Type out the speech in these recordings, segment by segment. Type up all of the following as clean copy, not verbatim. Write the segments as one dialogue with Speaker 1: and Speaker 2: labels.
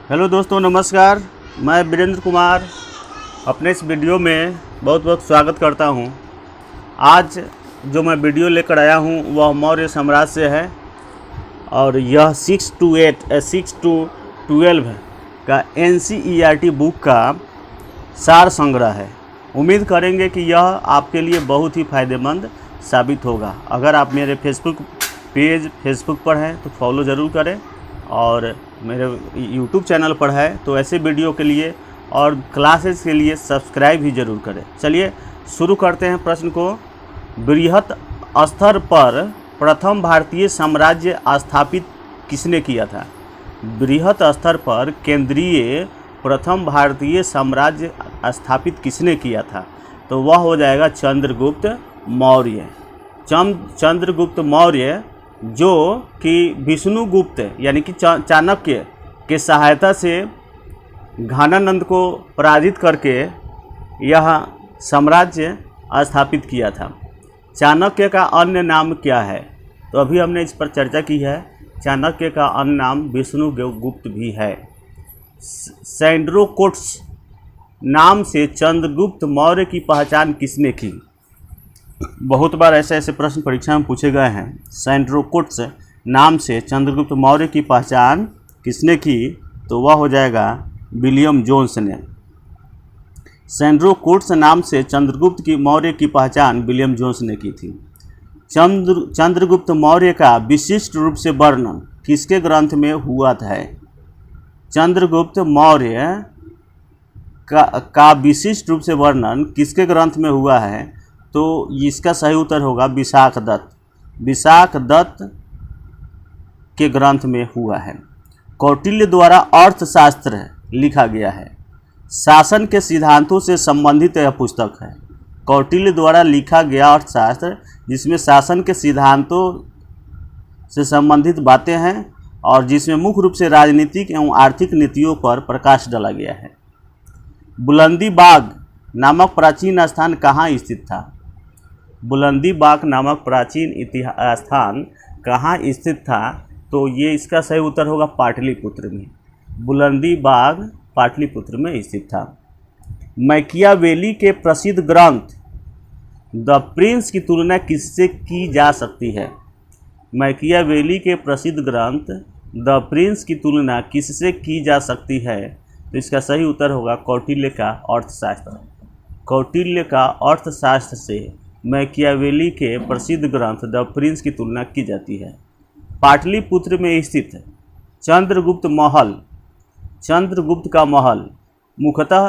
Speaker 1: Hello दोस्तों, नमस्कार। मैं वीरेंद्र कुमार अपने इस वीडियो में बहुत बहुत स्वागत करता हूं। आज जो मैं वीडियो लेकर आया हूं वह मौर्य साम्राज्य से है और यह 6 to 12 का NCERT बुक का सार संग्रह है। उम्मीद करेंगे कि यह आपके लिए बहुत ही फ़ायदेमंद साबित होगा। अगर आप मेरे फेसबुक पर हैं तो फॉलो ज़रूर करें और मेरे यूट्यूब चैनल पर है तो ऐसे वीडियो के लिए और क्लासेस के लिए सब्सक्राइब भी ज़रूर करें। चलिए शुरू करते हैं प्रश्न को। बृहत स्तर पर प्रथम भारतीय साम्राज्य स्थापित किसने किया था? बृहत स्तर पर केंद्रीय प्रथम भारतीय साम्राज्य स्थापित किसने किया था? तो वह हो जाएगा चंद्रगुप्त मौर्य। चंद्रगुप्त मौर्य जो कि विष्णुगुप्त यानी कि चाणक्य के सहायता से घानानंद को पराजित करके यह साम्राज्य स्थापित किया था। चाणक्य का अन्य नाम क्या है? तो अभी हमने इस पर चर्चा की है। चाणक्य का अन्य नाम विष्णुगुप्त भी है। सैंड्रोकोट्स नाम से चंद्रगुप्त मौर्य की पहचान किसने की? बहुत बार ऐसे प्रश्न परीक्षा में पूछे गए हैं। सैंड्रोकोट्स नाम से चंद्रगुप्त मौर्य की पहचान किसने की? तो वह हो जाएगा विलियम जोन्स ने। सैंड्रोकोट्स नाम से चंद्रगुप्त की मौर्य की पहचान विलियम जोन्स ने की थी। चंद्रगुप्त मौर्य का विशिष्ट रूप से वर्णन किसके ग्रंथ में हुआ था? चंद्रगुप्त मौर्य का विशिष्ट रूप से वर्णन किसके ग्रंथ में हुआ है? तो इसका सही उत्तर होगा विशाख दत्त के ग्रंथ में हुआ है। कौटिल्य द्वारा अर्थशास्त्र लिखा गया है। शासन के सिद्धांतों से संबंधित यह पुस्तक है। कौटिल्य द्वारा लिखा गया अर्थशास्त्र जिसमें शासन के सिद्धांतों से संबंधित बातें हैं और जिसमें मुख्य रूप से राजनीतिक एवं आर्थिक नीतियों पर प्रकाश डाला गया है। बुलंदी बाग नामक प्राचीन स्थान कहाँ स्थित था? बुलंदी बाग नामक प्राचीन स्थान कहाँ स्थित था? तो ये इसका सही उत्तर होगा पाटलिपुत्र में। बुलंदी बाग पाटलिपुत्र में स्थित था। मैकियावेली के प्रसिद्ध ग्रंथ द प्रिंस की तुलना किससे की जा सकती है? मैकियावेली के प्रसिद्ध ग्रंथ द प्रिंस की तुलना किससे की जा सकती है? तो इसका सही उत्तर होगा कौटिल्य का अर्थशास्त्र। कौटिल्य का अर्थशास्त्र से मैकियावेली के प्रसिद्ध ग्रंथ द प्रिंस की तुलना की जाती है। पाटलिपुत्र में स्थित चंद्रगुप्त का महल मुख्यतः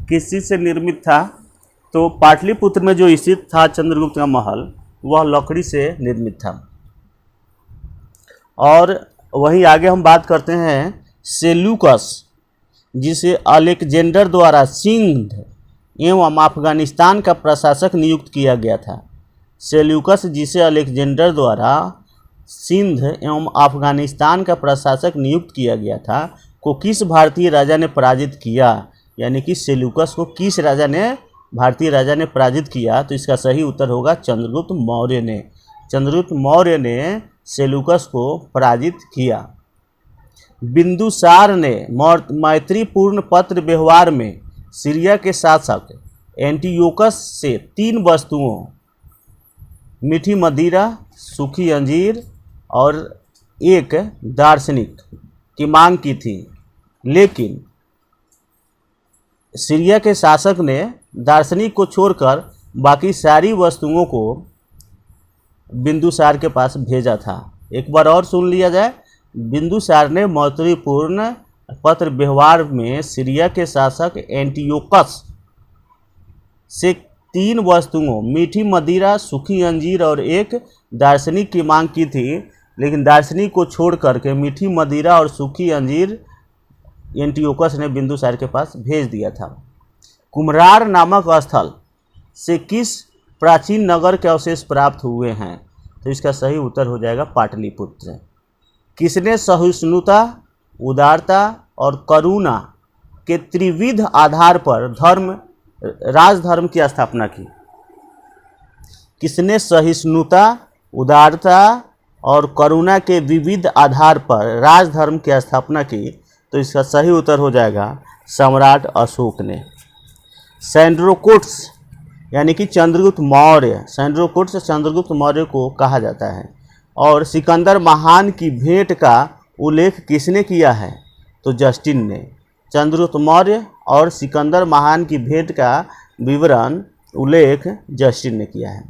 Speaker 1: किस चीज़ से निर्मित था? तो पाटलिपुत्र में जो स्थित था चंद्रगुप्त का महल वह लकड़ी से निर्मित था। और वहीं आगे हम बात करते हैं सेल्यूकस, जिसे अलेक्जेंडर द्वारा सिंध एवं अफगानिस्तान का प्रशासक नियुक्त किया गया था। सेल्यूकस जिसे अलेक्जेंडर द्वारा सिंध एवं अफगानिस्तान का प्रशासक नियुक्त किया गया था को किस भारतीय राजा ने पराजित किया? यानी कि सेल्यूकस को किस भारतीय राजा ने पराजित किया? तो इसका सही उत्तर होगा चंद्रगुप्त मौर्य ने। चंद्रगुप्त मौर्य ने सेल्यूकस को पराजित किया। बिंदुसार ने मैत्रीपूर्ण पत्र व्यवहार में सीरिया के शासक एंटियोकस से 3 वस्तुओं मीठी मदिरा, सूखी अंजीर और एक दार्शनिक की मांग की थी, लेकिन सीरिया के शासक ने दार्शनिक को छोड़कर बाकी सारी वस्तुओं को बिंदुसार के पास भेजा था। एक बार और सुन लिया जाए। बिंदुसार ने मैत्रीपूर्ण पत्र व्यवहार में सीरिया के शासक एंटियोकस से 3 वस्तुओं मीठी मदिरा, सूखी अंजीर और एक दार्शनिक की मांग की थी, लेकिन दार्शनिक को छोड़ करके मीठी मदिरा और सूखी अंजीर एंटियोकस ने बिंदुसार के पास भेज दिया था। कुम्हरार नामक स्थल से किस प्राचीन नगर के अवशेष प्राप्त हुए हैं? तो इसका सही उत्तर हो जाएगा पाटलिपुत्र। किसने सहिष्णुता, उदारता और करुणा के त्रिविध आधार पर राजधर्म की स्थापना की? किसने सहिष्णुता, उदारता और करुणा के विविध आधार पर राजधर्म की स्थापना की? तो इसका सही उत्तर हो जाएगा सम्राट अशोक ने। सैंड्रोकूट्स यानी कि चंद्रगुप्त मौर्य, सैंड्रोकूट्स चंद्रगुप्त मौर्य को कहा जाता है। और सिकंदर महान की भेंट का उल्लेख किसने किया है? तो जस्टिन ने। चंद्रगुप्त मौर्य और सिकंदर महान की भेंट का विवरण उल्लेख जस्टिन ने किया है।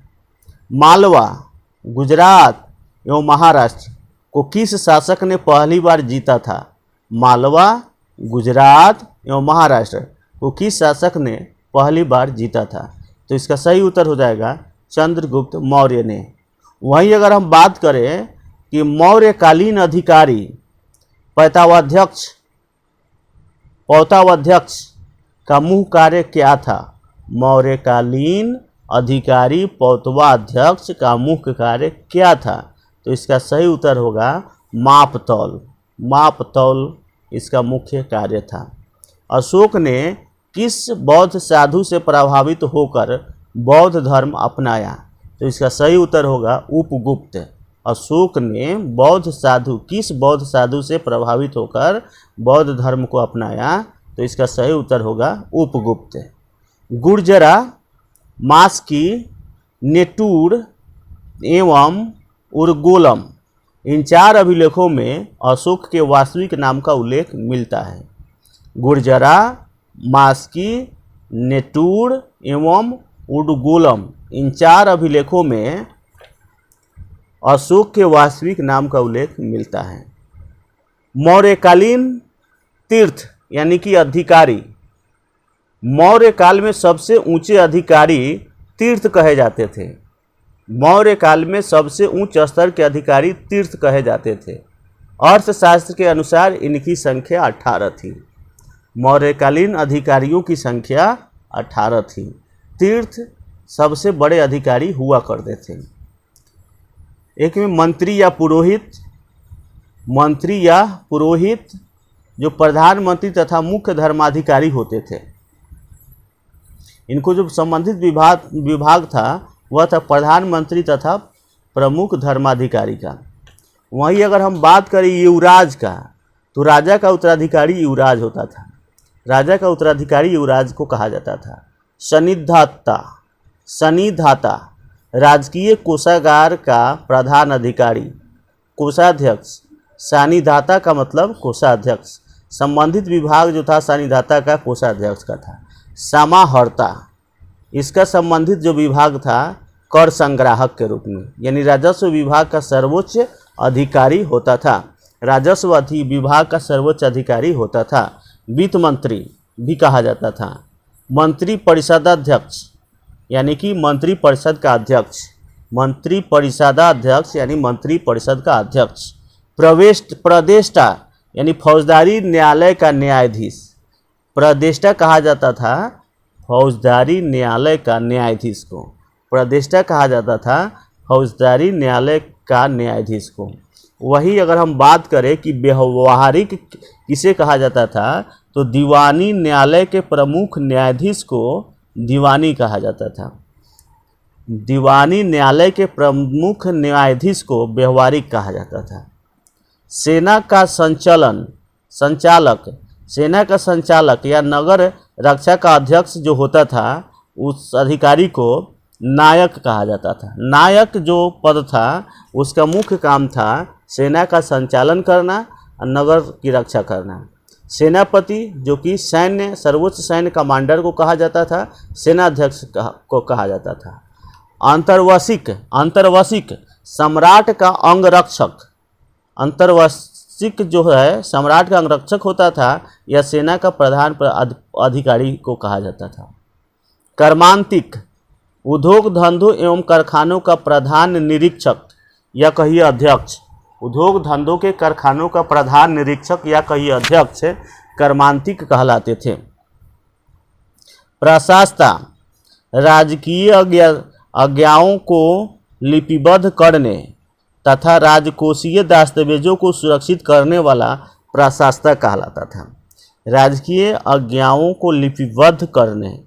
Speaker 1: मालवा, गुजरात एवं महाराष्ट्र को किस शासक ने पहली बार जीता था? मालवा, गुजरात एवं महाराष्ट्र को किस शासक ने पहली बार जीता था? तो इसका सही उत्तर हो जाएगा चंद्रगुप्त मौर्य ने। वहीं अगर हम बात करें कि मौर्यकालीन अधिकारी पैतावाध्यक्ष का मुख्य कार्य क्या था? मौर्यकालीन अधिकारी पौतवाध्यक्ष का मुख्य कार्य क्या था? तो इसका सही उत्तर होगा मापतौल। मापतौल इसका मुख्य कार्य था। अशोक ने किस बौद्ध साधु से प्रभावित होकर बौद्ध धर्म अपनाया? तो इसका सही उत्तर होगा उपगुप्त। अशोक ने किस बौद्ध साधु से प्रभावित होकर बौद्ध धर्म को अपनाया? तो इसका सही उत्तर होगा उपगुप्त। गुर्जरा, मास्की, नेटूर एवं उर्गोलम इन 4 अभिलेखों में अशोक के वास्तविक नाम का उल्लेख मिलता है। गुर्जरा, मास्की, नेटूर एवं उर्गोलम इन 4 अभिलेखों में अशोक के वास्तविक नाम का उल्लेख मिलता है। मौर्यकालीन तीर्थ यानी कि अधिकारी, मौर्य काल में सबसे ऊंचे अधिकारी तीर्थ कहे जाते थे। मौर्य काल में सबसे उच्च स्तर के अधिकारी तीर्थ कहे जाते थे। अर्थशास्त्र के अनुसार इनकी संख्या 18 थी। मौर्यकालीन अधिकारियों की संख्या 18 थी। तीर्थ सबसे बड़े अधिकारी हुआ करते थे। एक में मंत्री या पुरोहित जो प्रधानमंत्री तथा मुख्य धर्माधिकारी होते थे। इनको जो संबंधित विभाग था वह था प्रधानमंत्री तथा प्रमुख धर्माधिकारी का। वहीं अगर हम बात करें युवराज का, तो राजा का उत्तराधिकारी युवराज होता था। राजा का उत्तराधिकारी युवराज को कहा जाता था। सन्निधाता राजकीय कोषागार का प्रधान अधिकारी। कोषाध्यक्ष, सन्निधाता का मतलब कोषाध्यक्ष। संबंधित विभाग जो था सन्निधाता का कोषाध्यक्ष का था। समाहर्ता, इसका संबंधित जो विभाग था कर संग्राहक के रूप में, यानी राजस्व विभाग का सर्वोच्च अधिकारी होता था। राजस्व विभाग का सर्वोच्च अधिकारी होता था। वित्त मंत्री भी कहा जाता था। मंत्री परिषदाध्यक्ष यानी कि मंत्री परिषद का अध्यक्ष। मंत्री परिषदाध्यक्ष यानी मंत्री परिषद का अध्यक्ष। प्रदेष्टा यानी फौजदारी न्यायालय का न्यायाधीश। प्रदेष्टा कहा जाता था फौजदारी न्यायालय का न्यायाधीश को। प्रदेष्टा कहा जाता था फौजदारी न्यायालय का न्यायाधीश को। वही अगर हम बात करें कि व्यवहारिक किसे कहा जाता था, तो दीवानी न्यायालय के प्रमुख न्यायाधीश को दीवानी कहा जाता था। दीवानी न्यायालय के प्रमुख न्यायाधीश को व्यवहारिक कहा जाता था। सेना का संचालक या नगर रक्षा का अध्यक्ष जो होता था, उस अधिकारी को नायक कहा जाता था। नायक जो पद था उसका मुख्य काम था सेना का संचालन करना और नगर की रक्षा करना। सेनापति जो कि सर्वोच्च सैन्य कमांडर को कहा जाता था, सेनाध्यक्ष को कहा जाता था। अंतर्वशिक सम्राट का अंगरक्षक। अंतर्वशिक जो है सम्राट का अंगरक्षक होता था या सेना का प्रधान अधिकारी को कहा जाता था। कर्मांतिक उद्योग धंधों एवं कारखानों का प्रधान निरीक्षक या कहिए अध्यक्ष। उद्योग धंधों के कारखानों का प्रधान निरीक्षक या कहिए अध्यक्ष कर्मांतिक कहलाते थे। प्रशासता राजकीय आज्ञाओं को लिपिबद्ध करने तथा राजकोषीय दस्तावेजों को सुरक्षित करने वाला प्रशासक कहलाता था। राजकीय आज्ञाओं को लिपिबद्ध करने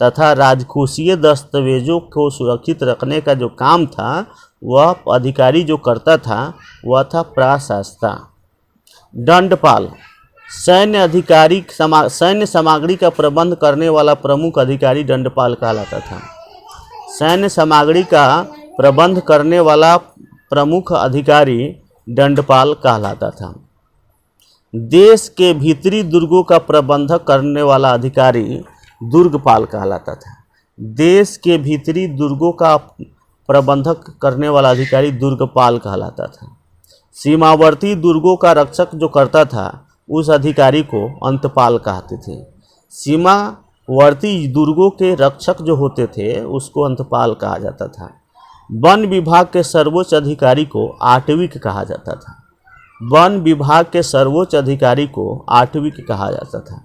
Speaker 1: तथा राजकोषीय दस्तावेजों को सुरक्षित रखने का जो काम था वह अधिकारी जो करता था वह था प्रशासक। दंडपाल सैन्य सामग्री का प्रबंध करने वाला प्रमुख अधिकारी दंडपाल कहलाता था। सैन्य सामग्री का प्रबंध करने वाला प्रमुख अधिकारी दंडपाल कहलाता था। देश के भीतरी दुर्गों का प्रबंधक करने वाला अधिकारी दुर्गपाल कहलाता था। देश के भीतरी दुर्गों का प्रबंधक करने वाला अधिकारी दुर्गपाल कहलाता था। सीमावर्ती दुर्गों का रक्षक जो करता था उस अधिकारी को अंतपाल कहते थे। सीमावर्ती दुर्गों के रक्षक जो होते थे उसको अंतपाल कहा जाता था। वन विभाग के सर्वोच्च अधिकारी को आटविक कहा जाता था। वन विभाग के सर्वोच्च अधिकारी को आटविक कहा जाता था।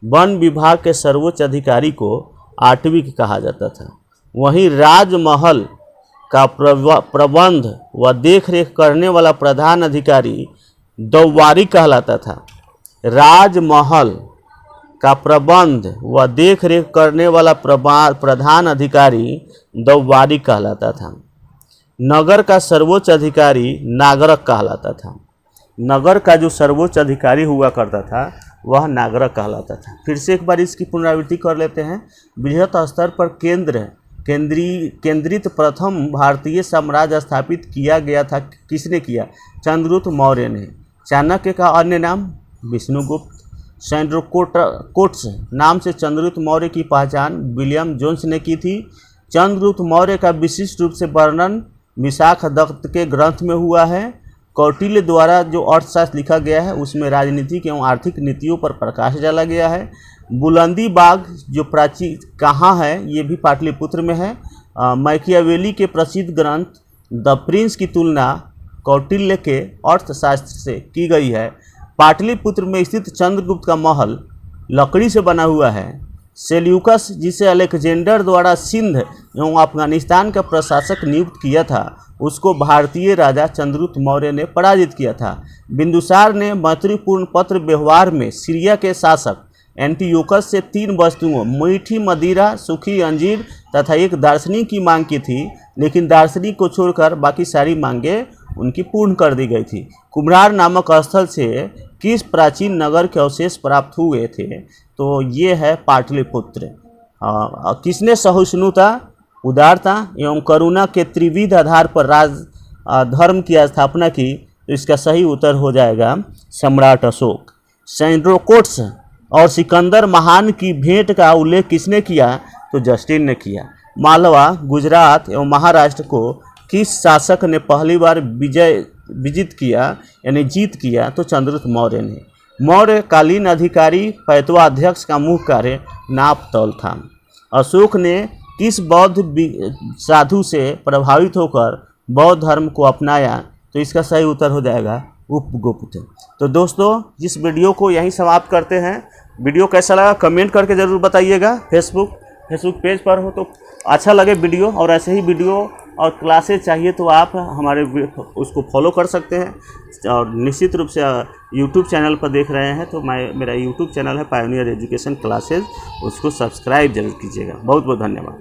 Speaker 1: वन विभाग के सर्वोच्च अधिकारी को आटविक कहा जाता था। वहीं राजमहल का प्रबंध व देखरेख करने वाला प्रधान अधिकारी दौवारी कहलाता था। राजमहल का प्रबंध व देखरेख करने वाला प्रधान अधिकारी दौवारी कहलाता था। नगर का सर्वोच्च अधिकारी नागरक कहलाता था। नगर का जो सर्वोच्च अधिकारी हुआ करता था वह नागरक कहलाता था। फिर से एक बार इसकी पुनरावृत्ति कर लेते हैं। बृहत स्तर पर केंद्रित प्रथम भारतीय साम्राज्य स्थापित किया गया था। किसने किया? चंद्रगुप्त मौर्य ने। चाणक्य का अन्य नाम विष्णुगुप्त। सैंड्रोकोट्स नाम से चंद्रगुप्त मौर्य की पहचान विलियम जोन्स ने की थी। चंद्रगुप्त मौर्य का विशिष्ट रूप से वर्णन विशाख दत्त के ग्रंथ में हुआ है। कौटिल्य द्वारा जो अर्थशास्त्र लिखा गया है उसमें राजनीतिक एवं आर्थिक नीतियों पर प्रकाश डाला गया है। बुलंदी बाग जो प्राचीन कहाँ है, ये भी पाटलिपुत्र में है। मैकियावेली के प्रसिद्ध ग्रंथ द प्रिंस की तुलना कौटिल्य के अर्थशास्त्र से की गई है। पाटलिपुत्र में स्थित चंद्रगुप्त का महल लकड़ी से बना हुआ है। सेल्यूकस जिसे अलेक्जेंडर द्वारा सिंध एवं अफगानिस्तान का प्रशासक नियुक्त किया था उसको भारतीय राजा चंद्रगुप्त मौर्य ने पराजित किया था। बिंदुसार ने मैत्रीपूर्ण पत्र व्यवहार में सीरिया के शासक एंटियोकस से 3 वस्तुओं मीठी मदिरा, सूखी अंजीर तथा एक दार्शनिक की मांग की थी, लेकिन दार्शनिक को छोड़कर बाकी सारी मांगें उनकी पूर्ण कर दी गई थी। कुम्हरार नामक स्थल से किस प्राचीन नगर के अवशेष प्राप्त हुए थे? तो ये है पाटलिपुत्र। किसने सहिष्णुता, उदारता एवं करुणा के त्रिविध आधार पर धर्म की स्थापना की? तो इसका सही उत्तर हो जाएगा सम्राट अशोक। सैंड्रोकोट्स और सिकंदर महान की भेंट का उल्लेख किसने किया? तो जस्टिन ने किया। मालवा, गुजरात एवं महाराष्ट्र को किस शासक ने पहली बार विजित किया यानी जीत किया? तो चंद्रगुप्त मौर्य ने। मौर्यकालीन अधिकारी पैतवाध्यक्ष का मुख्य कार्य नाप तौल था। अशोक ने किस बौद्ध साधु से प्रभावित होकर बौद्ध धर्म को अपनाया? तो इसका सही उत्तर हो जाएगा उपगुप्त। तो दोस्तों इस वीडियो को यहीं समाप्त करते हैं। वीडियो कैसा लगा कमेंट करके ज़रूर बताइएगा। फेसबुक पेज पर हो तो अच्छा लगे वीडियो, और ऐसे ही वीडियो और क्लासेस चाहिए तो आप हमारे उसको फॉलो कर सकते हैं। और निश्चित रूप से यूट्यूब चैनल पर देख रहे हैं तो मेरा यूट्यूब चैनल है पायोनियर एजुकेशन क्लासेस, उसको सब्सक्राइब जरूर कीजिएगा। बहुत बहुत धन्यवाद।